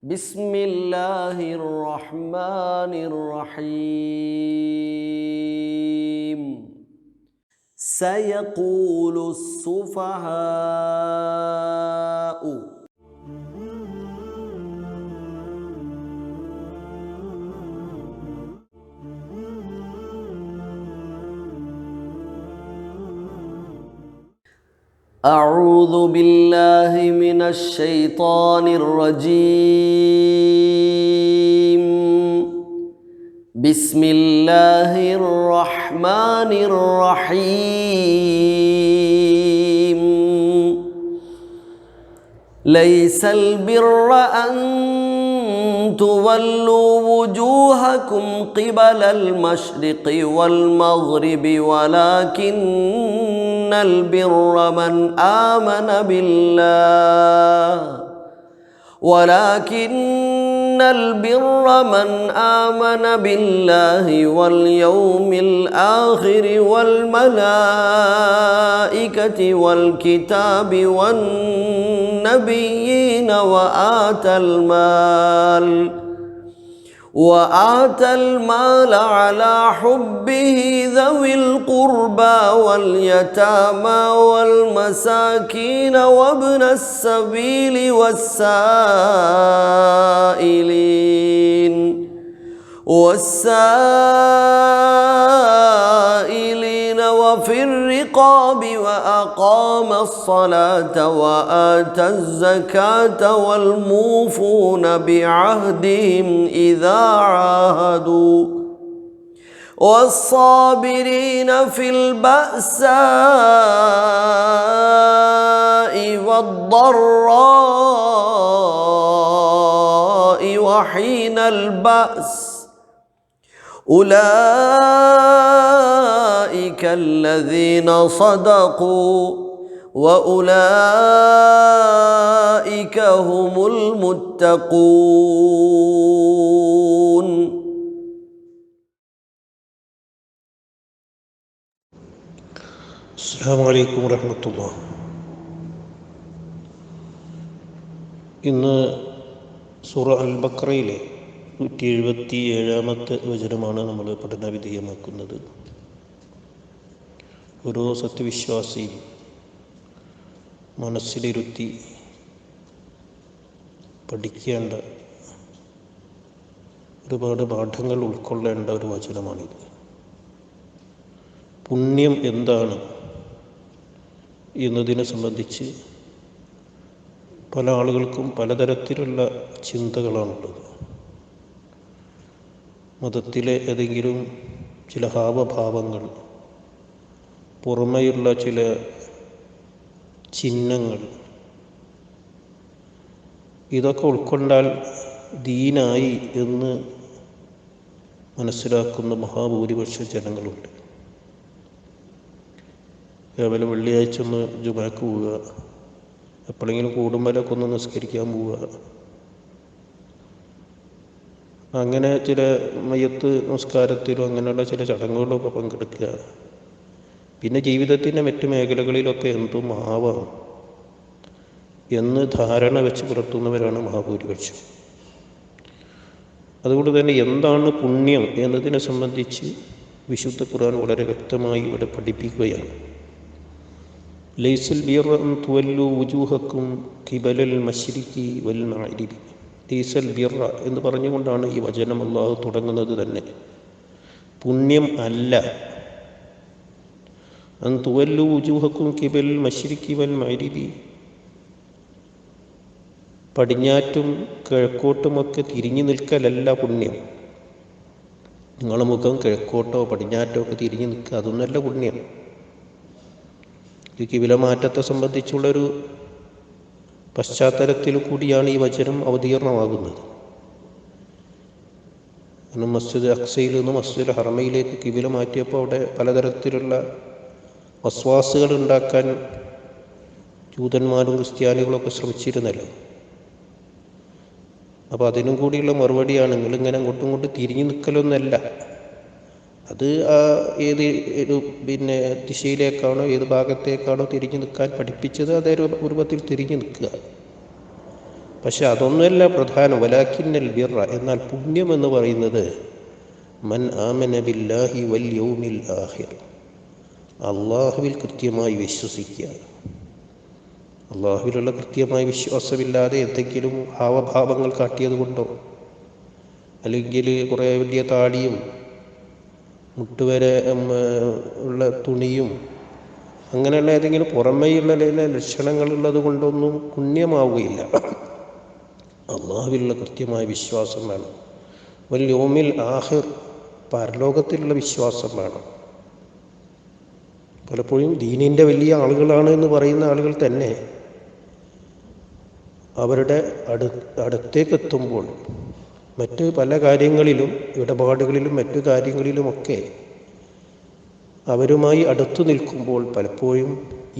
بسم الله الرحمن الرحيم سيقول السفهاء أعوذ بالله من الشيطان الرجيم بسم الله الرحمن الرحيم ليس البر أن تولوا وجوهكم قبل المشرق والمغرب ولكن البر من آمن بالله واليوم الآخر والملائكة والكتاب والنبيين وآتى المال على حبه ذوي القربى واليتامى والمساكين وابن السبيل والسائلين وفي الرقاب وأقام الصلاة وآتى الزكاة والموفون بعهدهم إذا عاهدوا والصابرين في البأساء والضراء وحين البأس أولئك الذين صدقوا وأولئك هم المتقون. അസ്സലാമു അലൈക്കും വറഹ്മത്തുള്ളാഹി. ഇന്ന് സൂറ അൽ ബഖറയിലെ 177-ാമത്തെ വചനമാണ് നമ്മൾ പഠനവിധേയമാക്കുന്നത്. ഓരോ സത്യവിശ്വാസി മനസ്സിലിരുത്തി പഠിക്കേണ്ട ഒരുപാട് പാഠങ്ങൾ ഉൾക്കൊള്ളേണ്ട ഒരു വചനമാണിത്. പുണ്യം എന്താണ് എന്നതിനെ സംബന്ധിച്ച് പല ആളുകൾക്കും പലതരത്തിലുള്ള ചിന്തകളാണുള്ളത്. മതത്തിലെ ഏതെങ്കിലും ചില ഹാവഭാവങ്ങൾ, പുറമെയുള്ള ചില ചിഹ്നങ്ങൾ, ഇതൊക്കെ ഉൾക്കൊണ്ടാൽ ദീനായി എന്ന് മനസ്സിലാക്കുന്ന മഹാഭൂരിപക്ഷ ജനങ്ങളുണ്ട്. രാവിലെ വെള്ളിയാഴ്ച ഒന്ന് ജുമാക്ക് പോവുക, എപ്പോഴെങ്കിലും കൂടുമ്പോഴൊക്കെ ഒന്ന് നിസ്കരിക്കാൻ പോവുക, അങ്ങനെ ചില മയ്യത്ത് നമസ്കാരത്തിലും അങ്ങനെയുള്ള ചില ചടങ്ങുകളിലൊക്കെ പങ്കെടുക്കുക. പിന്നെ ജീവിതത്തിൻ്റെ മറ്റു മേഖലകളിലൊക്കെ എന്തും ആവാം എന്ന് ധാരണ വെച്ച് പുലർത്തുന്നവരാണ് മഹാഭൂരിപക്ഷം. അതുകൊണ്ട് തന്നെ എന്താണ് പുണ്യം എന്നതിനെ സംബന്ധിച്ച് വിശുദ്ധ ഖുർആൻ വളരെ വ്യക്തമായി ഇവിടെ പഠിപ്പിക്കുകയാണ്. ലൈസൽ ബിർറ അൻ തുവല്ലു വുജൂഹക്കും ഖിബലൽ മശ്രിഖി വൽ മഗ്രിബി. ലൈസൽ ബിർറ എന്ന് പറഞ്ഞുകൊണ്ടാണ് ഈ വചനം അല്ലാഹു തുടങ്ങുന്നത് തന്നെ. പുണ്യം അല്ല അൻ തുവല്ലു വുജൂഹക്കും ഖിബലൽ മശ്രിഖി വൽ മഗ്രിബി, പടിഞ്ഞാറ്റും കിഴക്കോട്ടുമൊക്കെ തിരിഞ്ഞു നിൽക്കലല്ല പുണ്യം. നിങ്ങളുടെ മുഖം കിഴക്കോട്ടോ പടിഞ്ഞാറ്റോ ഒക്കെ തിരിഞ്ഞു നിൽക്കുക, അതൊന്നല്ല പുണ്യം. ഈ കിബിലമാറ്റത്തെ സംബന്ധിച്ചുള്ളൊരു പശ്ചാത്തലത്തിൽ കൂടിയാണ് ഈ വചനം അവതീർണമാകുന്നത്. കാരണം മസ്ജിദ് അഖ്സയിൽ നിന്ന് മസ്ജിദ് ഹറമയിലേക്ക് കിബില മാറ്റിയപ്പോൾ അവിടെ പലതരത്തിലുള്ള വസ്വാസുകൾ ഉണ്ടാക്കാൻ ജൂതന്മാരും ക്രിസ്ത്യാനികളൊക്കെ ശ്രമിച്ചിരുന്നല്ലോ. അപ്പോൾ അതിനും കൂടിയുള്ള മറുപടിയാണ്, നിങ്ങളിങ്ങനെ അങ്ങോട്ടും ഇങ്ങോട്ടും തിരിഞ്ഞു നിൽക്കലൊന്നല്ല, അത് ഏത് ദിശയിലേക്കാണോ ഏത് ഭാഗത്തേക്കാണോ തിരിഞ്ഞു നിൽക്കാൻ പഠിപ്പിച്ചത് അതേ രൂപത്തിൽ തിരിഞ്ഞു നിൽക്കുക. പക്ഷെ അതൊന്നുമല്ല പ്രധാനം. വലാക്കിന്നൽ ബിർറ, എന്നാൽ പുണ്യം എന്ന് പറയുന്നത് മൻ ആമന ബില്ലാഹി വൽ യൗമിൽ ആഖിർ, അള്ളാഹുവിൽ കൃത്യമായി വിശ്വസിക്കുക. അള്ളാഹുവിലുള്ള കൃത്യമായ വിശ്വാസമില്ലാതെ എന്തെങ്കിലും ഹാവഭാവങ്ങൾ കാട്ടിയത് കൊണ്ടോ, അല്ലെങ്കിൽ കുറേ വലിയ താടിയും മുട്ടുവരെ ഉള്ള തുണിയും അങ്ങനെയുള്ള ഏതെങ്കിലും പുറമേയുള്ള ലക്ഷണങ്ങളുള്ളത് കൊണ്ടൊന്നും പുണ്യമാവുകയില്ല. അള്ളാഹുവിലുള്ള കൃത്യമായ വിശ്വാസം വേണം. വൽ യൗമിൽ ആഖിർ, പരലോകത്തിലുള്ള വിശ്വാസം വേണം. പലപ്പോഴും ദീനിൻ്റെ വലിയ ആളുകളാണ് എന്ന് പറയുന്ന ആളുകൾ തന്നെ അവരുടെ അടുത്തേക്കെത്തുമ്പോൾ മറ്റ് പല കാര്യങ്ങളിലും, ഇടപാടുകളിലും മറ്റു കാര്യങ്ങളിലുമൊക്കെ അവരുമായി അടുത്തു നിൽക്കുമ്പോൾ പലപ്പോഴും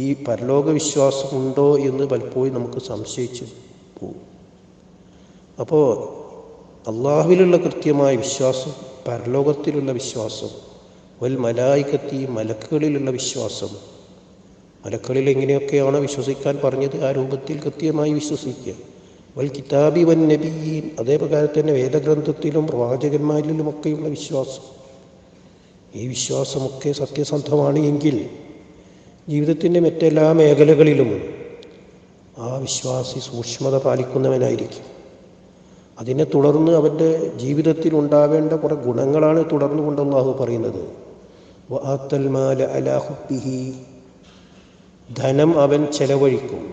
ഈ പരലോക വിശ്വാസമുണ്ടോ എന്ന് പലപ്പോഴും നമുക്ക് സംശയിച്ചു പോകും. അപ്പോൾ അള്ളാഹുവിലുള്ള കൃത്യമായ വിശ്വാസം, പരലോകത്തിലുള്ള വിശ്വാസം, വൽ മലായികത്തി, മലക്കുകളിലുള്ള വിശ്വാസം. മലക്കുകളിൽ എങ്ങനെയൊക്കെയാണ് വിശ്വസിക്കാൻ പറഞ്ഞത് ആ രൂപത്തിൽ കൃത്യമായി വിശ്വസിക്കുക. വൽ കിതാബി വൻ നബിയീൻ, അതേ പ്രകാരം തന്നെ വേദഗ്രന്ഥത്തിലും പ്രവാചകന്മാരിലുമൊക്കെയുള്ള വിശ്വാസം. ഈ വിശ്വാസമൊക്കെ സത്യസന്ധമാണ് എങ്കിൽ ജീവിതത്തിൻ്റെ മറ്റെല്ലാ മേഖലകളിലും ആ വിശ്വാസി സൂക്ഷ്മത പാലിക്കുന്നവനായിരിക്കും. അതിനെ തുടർന്ന് അവൻ്റെ ജീവിതത്തിൽ ഉണ്ടാവേണ്ട കുറേ ഗുണങ്ങളാണ് തുടർന്നുകൊണ്ട് അല്ലാഹു പറയുന്നത്. വആത്തൽ മാല അലാ ഹുബ്ബിഹി, ധനം അവൻ ചെലവഴിക്കും.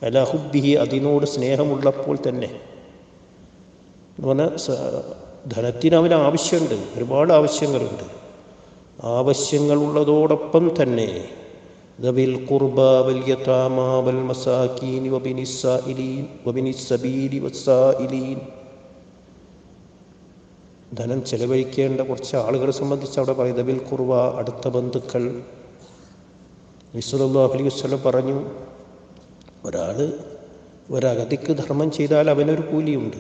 അലാ ഹുബ്ബിഹി, അതിനോട് സ്നേഹമുള്ളപ്പോൾ തന്നെ. എന്ന് പറഞ്ഞാൽ ധനത്തിന് അവന് ആവശ്യമുണ്ട്, ഒരുപാട് ആവശ്യങ്ങളുണ്ട്. ആവശ്യങ്ങളുള്ളതോടൊപ്പം തന്നെ ദവിൽ ഖുർബ വൽ യതാമ വൽ മസാകീൻ വബിനിസ് സബീലി വസ്സായിലീൻ, ധനം ചെലവഴിക്കേണ്ട കുറച്ച് ആളുകളെ സംബന്ധിച്ച് അവിടെ പറയും ദവിൽ ഖുർബ, അടുത്ത ബന്ധുക്കൾ. നബി സല്ലല്ലാഹു അലൈഹി വസല്ലം പറഞ്ഞു, ഒരഗതിക്ക് ധർമ്മം ചെയ്താൽ അവനൊരു കൂലിയുണ്ട്.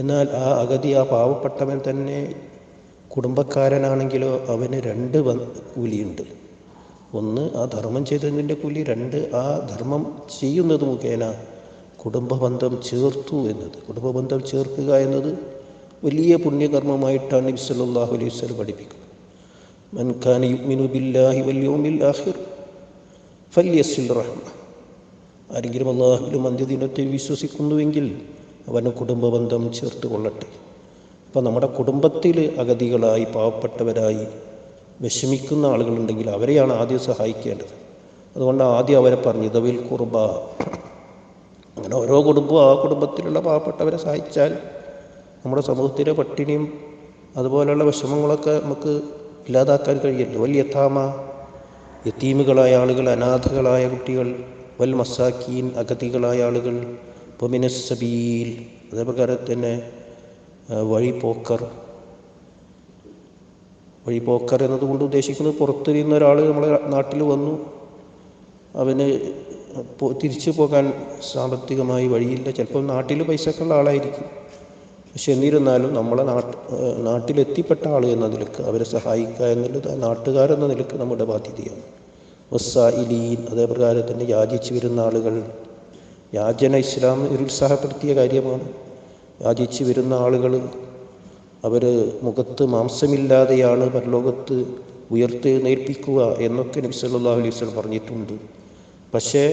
എന്നാൽ ആ അഗതി, ആ പാവപ്പെട്ടവൻ തന്നെ കുടുംബക്കാരനാണെങ്കിലോ അവന് 2 കൂലിയുണ്ട്. ഒന്ന് ആ ധർമ്മം ചെയ്തതിൻ്റെ കൂലി, 2 ആ ധർമ്മം ചെയ്യുന്നത് മുഖേന കുടുംബബന്ധം ചേർത്തു എന്നത്. കുടുംബബന്ധം ചേർക്കുക എന്നത് വലിയ പുണ്യകർമ്മമായിട്ടാണ് നബി സല്ലല്ലാഹു അലൈഹി വസല്ലം പഠിപ്പിക്കുന്നത്. മൻ കാന യുഅ്മിനു ബില്ലാഹി വൽ യൗമിൽ ആഖിർ ഫല്യസിൽ റഹ്മ, ആരെങ്കിലും അല്ലാഹുവിലും അന്ത്യദിനത്തിൽ വിശ്വസിക്കുന്നുവെങ്കിൽ അവന് കുടുംബബന്ധം ചേർത്ത് കൊള്ളട്ടെ. അപ്പം നമ്മുടെ കുടുംബത്തിൽ അഗതികളായി, പാവപ്പെട്ടവരായി വിഷമിക്കുന്ന ആളുകളുണ്ടെങ്കിൽ അവരെയാണ് ആദ്യം സഹായിക്കേണ്ടത്. അതുകൊണ്ട് ആദ്യം അവരെ പറഞ്ഞു ദവിൽ ഖുർബ. അങ്ങനെ ഓരോ കുടുംബവും ആ കുടുംബത്തിലുള്ള പാവപ്പെട്ടവരെ സഹായിച്ചാൽ നമ്മുടെ സമൂഹത്തിലെ പട്ടിണിയും അതുപോലെയുള്ള വിഷമങ്ങളൊക്കെ നമുക്ക് ഇല്ലാതാക്കാൻ കഴിയുമല്ലോ. വൽ യതാമ, യതീമുകളായ ആളുകൾ, അനാഥകളായ കുട്ടികൾ. വൽ മസാക്കീൻ, അഗതികളായ ആളുകൾ. വമിനസ് സബീൽ, അതേപ്രകാരം തന്നെ വഴിപോക്കർ എന്നതുകൊണ്ട് ഉദ്ദേശിക്കുന്നത് പുറത്തു നിന്ന ഒരാൾ നമ്മളെ നാട്ടിൽ വന്നു, അവന് തിരിച്ചു പോകാൻ സാമ്പത്തികമായി വഴിയില്ല. ചിലപ്പോൾ നാട്ടിൽ പൈസക്കുള്ള ആളായിരിക്കും, പക്ഷെ എന്നിരുന്നാലും നമ്മളെ നാട്ടിലെത്തിപ്പെട്ട ആൾ എന്ന നിലക്ക് അവരെ സഹായിക്കുക എന്നുള്ളത് നാട്ടുകാരെന്ന നിലക്ക് നമ്മുടെ ബാധ്യതയാണ്. വസ്സായിലീൻ, അതേപ്രകാരം തന്നെ യാചിച്ചു വരുന്ന ആളുകൾ. യാചന ഇസ്ലാം നിരുത്സാഹപ്പെടുത്തിയ കാര്യമാണ്. യാചിച്ചു വരുന്ന ആളുകൾ അവർ മുഖത്ത് മാംസമില്ലാതെയാണ് പരലോകത്ത് ഉയർത്തെഴുന്നേൽപ്പിക്കുക എന്നൊക്കെ നബി സല്ലല്ലാഹു അലൈഹി വസല്ലം പറഞ്ഞിട്ടുണ്ട്. പക്ഷേ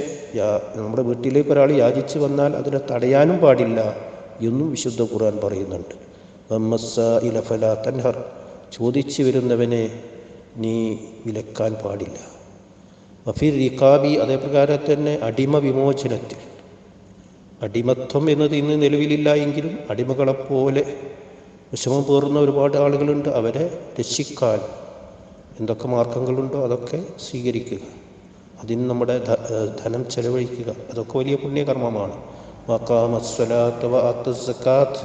നമ്മുടെ വീട്ടിലേക്ക് ഒരാൾ യാചിച്ച് വന്നാൽ അതിനെ തടയാനും പാടില്ല എന്നും വിശുദ്ധ ഖുർആൻ പറയുന്നുണ്ട്. വമ്മസ്സായില ഫലാ തൻഹർ, ചോദിച്ചു വരുന്നവനെ നീ വിലക്കാൻ പാടില്ല. വഫിർ റിഖാബി, അതേപ്രകാരം തന്നെ അടിമ വിമോചനത്തിൽ. അടിമത്വം എന്നത് ഇന്ന് നിലവിലില്ല എങ്കിലും അടിമകളെപ്പോലെ വിഷമം പേറുന്ന ഒരുപാട് ആളുകളുണ്ട്. അവരെ രക്ഷിക്കാൻ എന്തൊക്കെ മാർഗങ്ങളുണ്ടോ അതൊക്കെ സ്വീകരിക്കുക, അതിന് നമ്മുടെ ധനം ചെലവഴിക്കുക, അതൊക്കെ വലിയ പുണ്യകർമ്മമാണ്. വഖാമസ്സലാത്ത വആത്തസ് സക്കാത്ത്,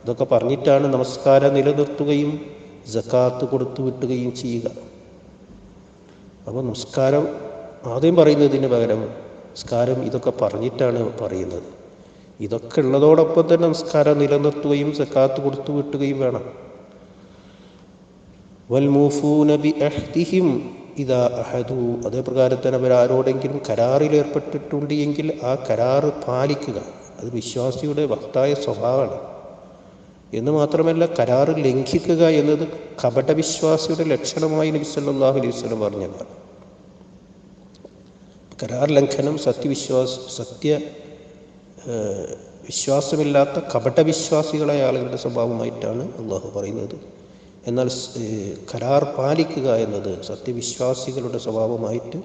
ഇതൊക്കെ പറഞ്ഞിട്ടാണ് നമസ്കാരം നിലനിർത്തുകയും സക്കാത്ത് കൊടുത്തു വിട്ടുകയും ചെയ്യുക. അപ്പോൾ നമസ്കാരം ആദ്യം പറയുന്നതിന് പകരം നമസ്കാരം ഇതൊക്കെ പറഞ്ഞിട്ടാണ് പറയുന്നത്. ഇതൊക്കെ ഉള്ളതോടൊപ്പം തന്നെ നമസ്കാരം നിലനിർത്തുകയും സക്കാത്ത് കൊടുത്തു വിട്ടുകയും വേണം. വൽമൂഫൂന ബിഅഹ്ദിഹിം ഇദാ അഹദു, അതേപ്രകാരം തന്നെ അവരാരോടെങ്കിലും കരാറിൽ ഏർപ്പെട്ടിട്ടുണ്ട് എങ്കിൽ ആ കരാറ് പാലിക്കുക. അത് വിശ്വാസിയുടെ വക്തായ സ്വഭാവമാണ്. എന്ന് മാത്രമല്ല, കരാറ് ലംഘിക്കുക എന്നത് കപടവിശ്വാസിയുടെ ലക്ഷണമായി നബി സല്ലല്ലാഹു അലൈഹി വസല്ലം പറഞ്ഞതാണ്. കരാർ ലംഘനം വിശ്വാസമില്ലാത്ത കപടവിശ്വാസികളായ ആളുകളുടെ സ്വഭാവമായിട്ടാണ് അള്ളാഹു പറയുന്നത്. എന്നാൽ കരാർ പാലിക്കുക എന്നത് സത്യവിശ്വാസികളുടെ സ്വഭാവമായിട്ട്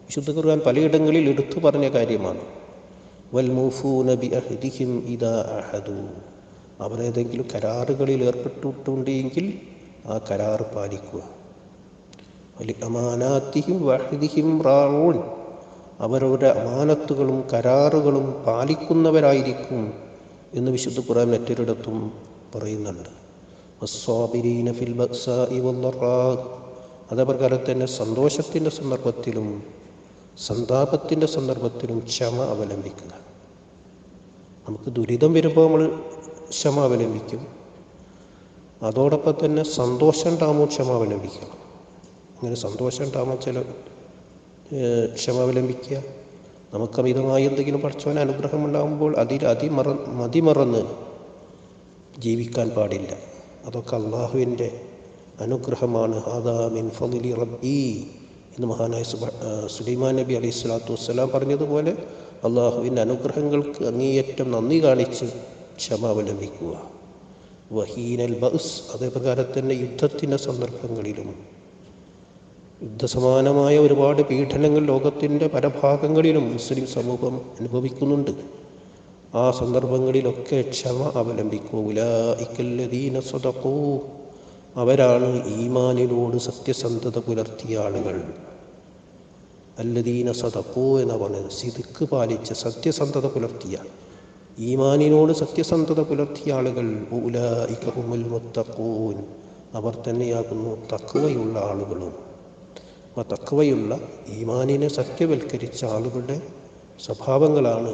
വിശുദ്ധ ഖുർആൻ പലയിടങ്ങളിൽ എടുത്തു പറഞ്ഞ കാര്യമാണ്. വൽമൂഫൂന ബിഅഹ്ദിഹിം ഇദാ അഹദു, അവരേതെങ്കിലും കരാറുകളിൽ ഏർപ്പെട്ടിട്ടുണ്ടെങ്കിൽ ആ കരാർ പാലിക്കുക. വലി അമാനാത്തിഹിം വഅഹ്ദിഹിം റാഊൻ, അവരവരുടെ അമാനത്തുകളും കരാറുകളും പാലിക്കുന്നവരായിരിക്കും എന്ന് വിശുദ്ധ ഖുർആൻ മറ്റൊരിടത്തും പറയുന്നുണ്ട്. വസ്സാബിരീന ഫിൽ ബഅ്സാഇ വദ്ദറാ, അതേപ്രകാരം തന്നെ സന്തോഷത്തിൻ്റെ സന്ദർഭത്തിലും സന്താപത്തിൻ്റെ സന്ദർഭത്തിലും ക്ഷമ അവലംബിക്കുക. നമുക്ക് ദുരിതം വരുമ്പോൾ നമ്മൾ ക്ഷമ അവലംബിക്കും. അതോടൊപ്പം തന്നെ സന്തോഷം ഉണ്ടാകുമ്പോൾ ക്ഷമ അവലംബിക്കണം. അങ്ങനെ സന്തോഷം ഉണ്ടാകുമ്പോൾ ക്ഷമ അവലംബിക്കുക. നമുക്ക് അമിതമായി എന്തെങ്കിലും പഠിച്ചവന് അനുഗ്രഹം ഉണ്ടാകുമ്പോൾ മതിമറന്ന് ജീവിക്കാൻ പാടില്ല. അതൊക്കെ അള്ളാഹുവിൻ്റെ അനുഗ്രഹമാണ്. ഹാദാ മിൻ ഫളിലി റബ്ബി എന്ന് മഹാനായ സുലൈമാൻ നബി അലൈഹി സ്വലാത്തു വസ്സലാം പറഞ്ഞതുപോലെ അള്ളാഹുവിൻ്റെ അനുഗ്രഹങ്ങൾക്ക് അങ്ങേയറ്റം നന്ദി കാണിച്ച് ക്ഷമ അവലംബിക്കുക. വഹീനൽ ബഅ്സ്, അതേപ്രകാരം തന്നെ യുദ്ധത്തിൻ്റെ സന്ദർഭങ്ങളിലും യുദ്ധസമാനമായ ഒരുപാട് പീഡനങ്ങൾ ലോകത്തിൻ്റെ പല ഭാഗങ്ങളിലും മുസ്ലിം സമൂഹം അനുഭവിക്കുന്നുണ്ട്. ആ സന്ദർഭങ്ങളിലൊക്കെ ക്ഷമ അവലംബിക്കുക. ഉലൈകല്ലദീന സദഖൂ, അവരാണ് ഈമാനിനോട് സത്യസന്ധത പുലർത്തിയ ആളുകൾ. അല്ലദീന സദഖൂ എന്ന് പറഞ്ഞത് സിദ്ഖ് പാലിച്ച സത്യസന്ധത പുലർത്തിയ, ഈമാനിനോട് സത്യസന്ധത പുലർത്തിയ ആളുകൾ. ഉലൈക ഹുമുൽ മുത്തഖൂൻ, അവർ തന്നെയാകുന്നു തഖ്വയുള്ള ആളുകളും. ആ തഖ്വയുള്ള ഈമാനിനെ സത്യവൽക്കരിച്ച ആളുകളുടെ സ്വഭാവങ്ങളാണ്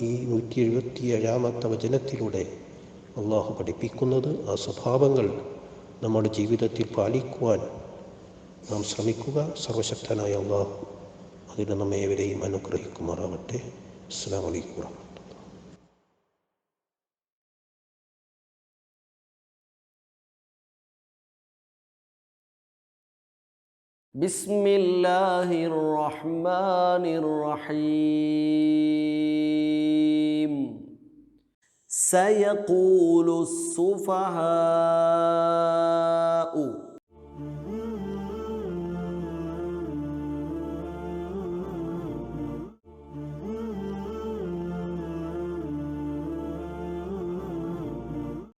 ഈ 177-ാമത്തെ വചനത്തിലൂടെ അള്ളാഹു പഠിപ്പിക്കുന്നത്. ആ സ്വഭാവങ്ങൾ നമ്മുടെ ജീവിതത്തിൽ പാലിക്കുവാൻ നാം ശ്രമിക്കുക. സർവശക്തനായ അള്ളാഹു അതിന് നമ്മേവരെയും അനുഗ്രഹിക്കുമാറാവട്ടെ. അസ്സലാമു അലൈക്കും വറഹ്മത്തുള്ളാഹി. ബിസ്മില്ലാഹിർ റഹ്മാനിർ റഹീം. സയഖൂലു സ്സുഫഹാഉ